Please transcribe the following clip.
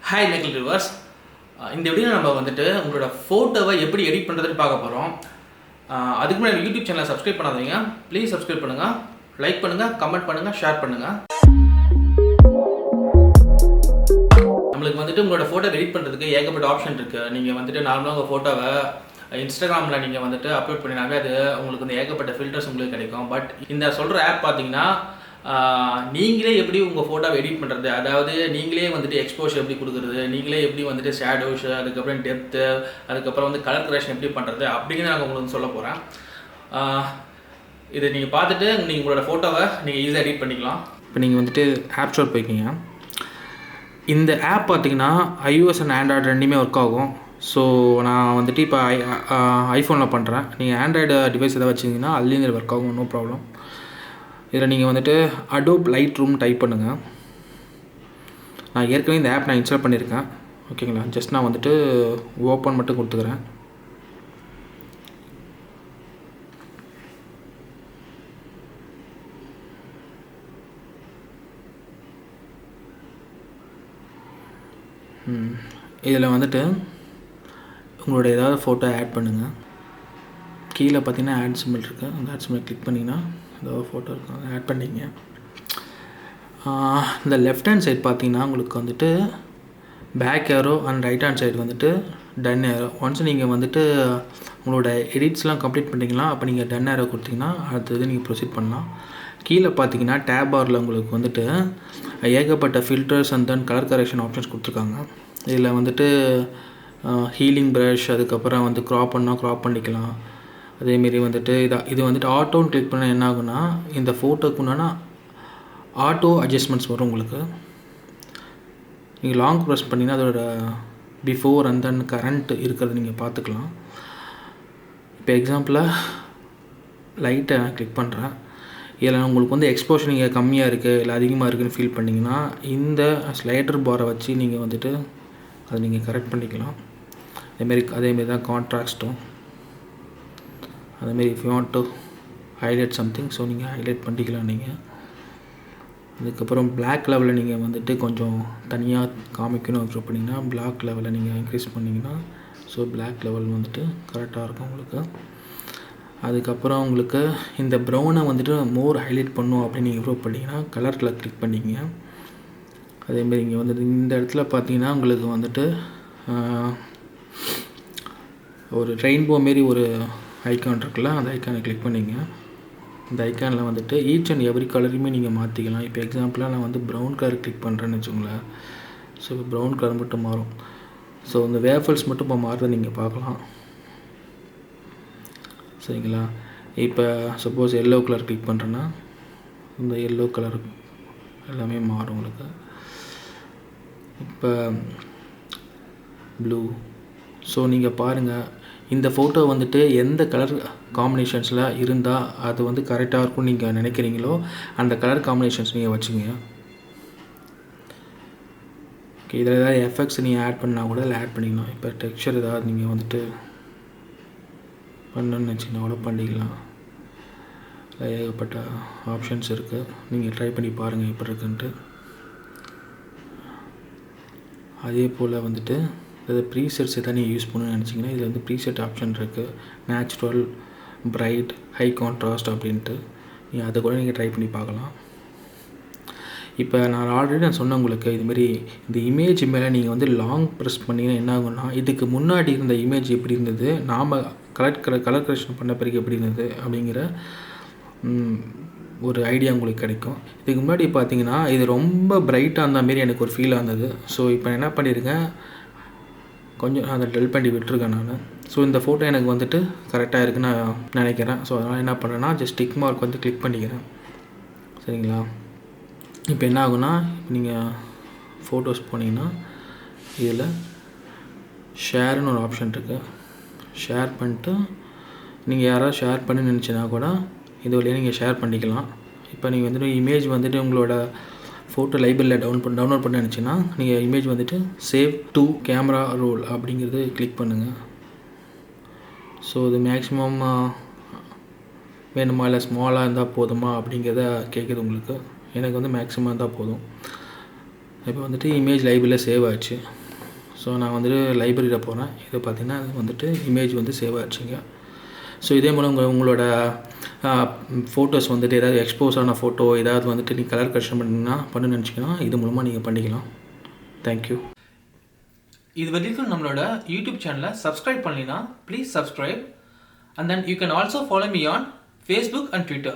Hi Makecolor viewers. இந்த video நம்ம வந்துட்டு உங்களோட ஃபோட்டோவை எப்படி எடிட் பண்ணுறதுன்னு பார்க்க போகிறோம். அதுக்கு முன்னாடி யூடியூப் சேனலை சப்ஸ்கிரைப் பண்ணாதீங்க. ப்ளீஸ் சப்ஸ்கிரைப் பண்ணுங்கள், லைக் பண்ணுங்கள், கமெண்ட் பண்ணுங்கள், ஷேர் பண்ணுங்கள். நம்மளுக்கு வந்துட்டு உங்களோட ஃபோட்டோ எடிட் பண்ணுறதுக்கு ஏகப்பட்ட ஆப்ஷன் இருக்குது. நீங்கள் வந்துட்டு நார்மலாக உங்கள் ஃபோட்டோவை இன்ஸ்டாகிராமில் நீங்கள் வந்துட்டு அப்லோட் பண்ணினாவே அது உங்களுக்கு வந்து ஏகப்பட்ட ஃபில்டர்ஸ் உங்களுக்கு கிடைக்கும். பட் இந்த சொல்கிற ஆப் பார்த்தீங்கன்னா நீங்களே எப்படி உங்கள் ஃபோட்டோவை எடிட் பண்ணுறது, அதாவது நீங்களே வந்துட்டு எக்ஸ்போஷர் எப்படி கொடுக்குறது, நீங்களே எப்படி வந்துட்டு ஷேடோஸ், அதுக்கப்புறம் டெப்த்து, அதுக்கப்புறம் வந்து கலர் கரெக்ஷன் எப்படி பண்ணுறது அப்படிங்கிறத நான் உங்களுக்கு சொல்ல போகிறேன். இதை நீங்கள் பார்த்துட்டு நீங்கள் உங்களோட ஃபோட்டோவை நீங்கள் ஈஸியாக எடிட் பண்ணிக்கலாம். இப்போ நீங்கள் வந்துட்டு ஆப் ஸ்டோர் போய்க்கிங்க. இந்த ஆப் பார்த்தீங்கன்னா iOS அண்ட் ஆண்ட்ராய்டு ரெண்டுமே ஒர்க் ஆகும். ஸோ நான் வந்துட்டு இப்போ ஐஃபோனில் பண்ணுறேன். நீங்கள் ஆண்ட்ராய்டு டிவைஸ் எதாவது வச்சிங்கன்னா அதுலேயும் இது ஒர்க் ஆகும், நோ ப்ராப்ளம். இதில் நீங்கள் வந்துட்டு Adobe Lightroom டைப் பண்ணுங்கள். நான் ஏற்கனவே இந்த ஆப் நான் இன்ஸ்டால் பண்ணியிருக்கேன், ஓகேங்களா. ஜஸ்ட் நான் வந்துட்டு ஓப்பன் மட்டும் கொடுத்துக்கிறேன். இதில் வந்துட்டு உங்களோட ஏதாவது ஃபோட்டோ ஆட் பண்ணுங்கள். கீழே பார்த்தீங்கன்னா ஆட் சிம்பிள் இருக்குது, அந்த ஆட் சிம்பிள் கிளிக் பண்ணிங்கன்னா ஏதாவது ஃபோட்டோ இருக்கும், அதை ஆட் பண்ணிங்க. இந்த லெஃப்ட் ஹேண்ட் சைட் பார்த்தீங்கன்னா உங்களுக்கு வந்துட்டு back arrow and right hand side வந்துட்டு டன் ஏரோ. ஒன்ஸ் நீங்கள் வந்துட்டு உங்களோட எடிட்ஸ்லாம் கம்ப்ளீட் பண்ணிட்டீங்களா, அப்போ நீங்கள் டன் ஏரோ கொடுத்தீங்கன்னா அடுத்தது நீங்கள் ப்ரொசீட் பண்ணலாம். கீழே பார்த்தீங்கன்னா டேப் பாரில் உங்களுக்கு வந்துட்டு ஏகப்பட்ட filters and then colour correction options கொடுத்துருக்காங்க. இதில் வந்துட்டு ஹீலிங் ப்ரஷ், அதுக்கப்புறம் வந்து க்ராப் பண்ணால் க்ராப் பண்ணிக்கலாம். அதேமாரி வந்துட்டு இது வந்துட்டு ஆட்டோன்னு கிளிக் பண்ணால் என்ன ஆகுனா, இந்த ஃபோட்டோக்கு முன்னாடி ஆட்டோ அட்ஜஸ்ட்மெண்ட்ஸ் வரும் உங்களுக்கு. நீங்கள் லாங் ப்ரெஸ் பண்ணிங்கன்னா அதோட பிஃபோர் அண்ட் தென் கரண்ட் இருக்கிறது நீங்கள் பார்த்துக்கலாம். இப்போ எக்ஸாம்பிளாக லைட்டை நான் கிளிக் பண்ணுறேன். இதில் உங்களுக்கு வந்து எக்ஸ்போஷர் நீங்கள் கம்மியாக இருக்குது இல்லை அதிகமாக இருக்குதுன்னு ஃபீல் பண்ணிங்கன்னா இந்த ஸ்லைடர் பாரை வச்சு நீங்கள் வந்துட்டு அதை நீங்கள் கரெக்ட் பண்ணிக்கலாம். அதேமாரி தான் கான்ட்ராஸ்ட்டும் அதேமாரி if you want to highlight something, so நீங்கள் ஹைலைட் பண்ணிக்கலாம். நீங்கள் அதுக்கப்புறம் பிளாக் லெவலில் நீங்கள் வந்துட்டு கொஞ்சம் தனியாக காமிக்கணும் அப்சர்வ் பண்ணிங்கன்னா பிளாக் லெவலில் நீங்கள் இன்க்ரீஸ் பண்ணிங்கன்னா ஸோ பிளாக் லெவல் வந்துட்டு கரெக்டாக இருக்கும் உங்களுக்கு. அதுக்கப்புறம் உங்களுக்கு இந்த ப்ரௌனை வந்துட்டு மோர் ஹைலைட் பண்ணும் அப்படின்னு நீங்கள் இம்ப்ரூவ் பண்ணிங்கன்னா கலரில் கிளிக் பண்ணிங்க. அதேமாரி இங்கே வந்துட்டு இந்த இடத்துல பார்த்தீங்கன்னா உங்களுக்கு வந்துட்டு ஒரு ரெயின்போ மாரி ஒரு ஐக்கான் இருக்குல்ல, அந்த ஐக்கானை கிளிக் பண்ணிங்க. இந்த ஐக்கானில் வந்துட்டு ஈச் அண்ட் எவ்ரி கலருமே நீங்கள் மாற்றிக்கலாம். இப்போ எக்ஸாம்பிளாக நான் வந்து ப்ரௌன் கலர் கிளிக் பண்ணுறேன்னு வச்சுக்கோங்களேன். ஸோ இப்போ ப்ரௌன் கலர் மட்டும் மாறும். ஸோ இந்த வேஃபல்ஸ் மட்டும் இப்போ மாறுறதை நீங்கள் பார்க்கலாம், சரிங்களா. இப்போ சப்போஸ் எல்லோ கலர் கிளிக் பண்ணுறேன்னா இந்த எல்லோ கலர் எல்லாமே மாறும் உங்களுக்கு. இப்போ ப்ளூ. ஸோ நீங்கள் பாருங்கள், இந்த ஃபோட்டோ வந்துட்டு எந்த கலர் காம்பினேஷன்ஸில் இருந்தால் அது வந்து கரெக்டாக இருக்கும்னு நீங்கள் நினைக்கிறீங்களோ அந்த கலர் காம்பினேஷன்ஸ் நீங்கள் வச்சுங்க. ஓகே, இதில் ஏதாவது எஃபெக்ட்ஸ் நீங்கள் ஆட் பண்ணால் கூட இதில் ஆட் பண்ணிக்கலாம். இப்போ டெக்ஸ்சர் ஏதாவது நீங்கள் வந்துட்டு பண்ணணும்னு வச்சிங்கன்னா கூட பண்ணிக்கலாம். இல்லை ஏகப்பட்ட ஆப்ஷன்ஸ் இருக்குது, நீங்கள் ட்ரை பண்ணி பாருங்கள் எப்படி இருக்குன்ட்டு. அதே போல் வந்துட்டு இது ப்ரீசெட்ஸ் எதாவது நீங்கள் யூஸ் பண்ணணும்னு நினச்சிங்கன்னா இதில் வந்து ப்ரீசெட் ஆப்ஷன் இருக்குது, நேச்சுரல், பிரைட், ஹை கான்ட்ராஸ்ட் அப்படின்ட்டு. நீங்கள் அதை கூட நீங்கள் ட்ரை பண்ணி பார்க்கலாம். இப்போ நான் ஆல்ரெடி சொன்னேன் உங்களுக்கு, இதுமாரி இந்த இமேஜ் மேலே நீங்கள் வந்து லாங் ப்ரெஸ் பண்ணிங்கன்னா என்ன ஆகும்னா இதுக்கு முன்னாடி இருந்த இமேஜ் எப்படி இருந்தது, நாம் கலர் கரெக்ஷன் பண்ண பிறகு எப்படி இருந்தது அப்படிங்கிற ஒரு ஐடியா உங்களுக்கு கிடைக்கும். இதுக்கு முன்னாடி பார்த்தீங்கன்னா இது ரொம்ப பிரைட்டாக இருந்த மாரி எனக்கு ஒரு ஃபீல் ஆனது. ஸோ இப்போ என்ன பண்ணியிருக்கேன், கொஞ்சம் அதை டெல் பண்ணி விட்டுருக்கேன் நான். ஸோ இந்த ஃபோட்டோ எனக்கு வந்துட்டு கரெக்டாக இருக்குன்னு நான் நினைக்கிறேன். ஸோ அதனால் என்ன பண்ணுறேன்னா ஜஸ்ட் டிக் மார்க் வந்து கிளிக் பண்ணிக்கிறேன், சரிங்களா. இப்போ என்ன ஆகுனா, நீங்கள் ஃபோட்டோஸ் போனீங்கன்னா இதில் ஷேர்னு ஒரு ஆப்ஷன் இருக்குது. ஷேர் பண்ணிட்டு நீங்கள் யாராவது ஷேர் பண்ணி நினச்சினா கூட இது வழியாக நீங்கள் ஷேர் பண்ணிக்கலாம். இப்போ நீங்கள் வந்துட்டு இமேஜ் வந்துட்டு உங்களோட ஃபோட்டோ லைப்ரரியில் டவுன்லோட் பண்ண நினச்சின்னா நீங்கள் இமேஜ் வந்துட்டு சேவ் டு கேமரா ரோல் அப்படிங்கிறது கிளிக் பண்ணுங்கள். ஸோ இது மேக்ஸிமம் வேணுமா இல்லை ஸ்மாலாக இருந்தால் போதுமா அப்படிங்கிறத கேட்குது உங்களுக்கு. எனக்கு வந்து மேக்ஸிமம் இருந்தால் போதும். இப்போ வந்துட்டு இமேஜ் லைப்ரரியில் சேவ் ஆச்சு. ஸோ நான் வந்துட்டு லைப்ரரியில் போகிறேன். இது பார்த்திங்கன்னா அது வந்துட்டு இமேஜ் வந்து சேவ் ஆச்சுங்க. ஸோ இதே மூலம் உங்களோட ஃபோட்டோஸ் வந்துட்டு ஏதாவது எக்ஸ்போஸ் ஆன ஃபோட்டோ ஏதாவது வந்துட்டு நீங்கள் கலர் கரெக்ஷன் பண்ணணும்னு நினச்சிங்கன்னா இது மூலமாக நீங்கள் பண்ணிக்கலாம். தேங்க்யூ. இது வரைக்கும் நம்மளோட யூடியூப் சேனலை சப்ஸ்கிரைப் பண்ணலைன்னா please subscribe. And then you can also follow me on Facebook and Twitter.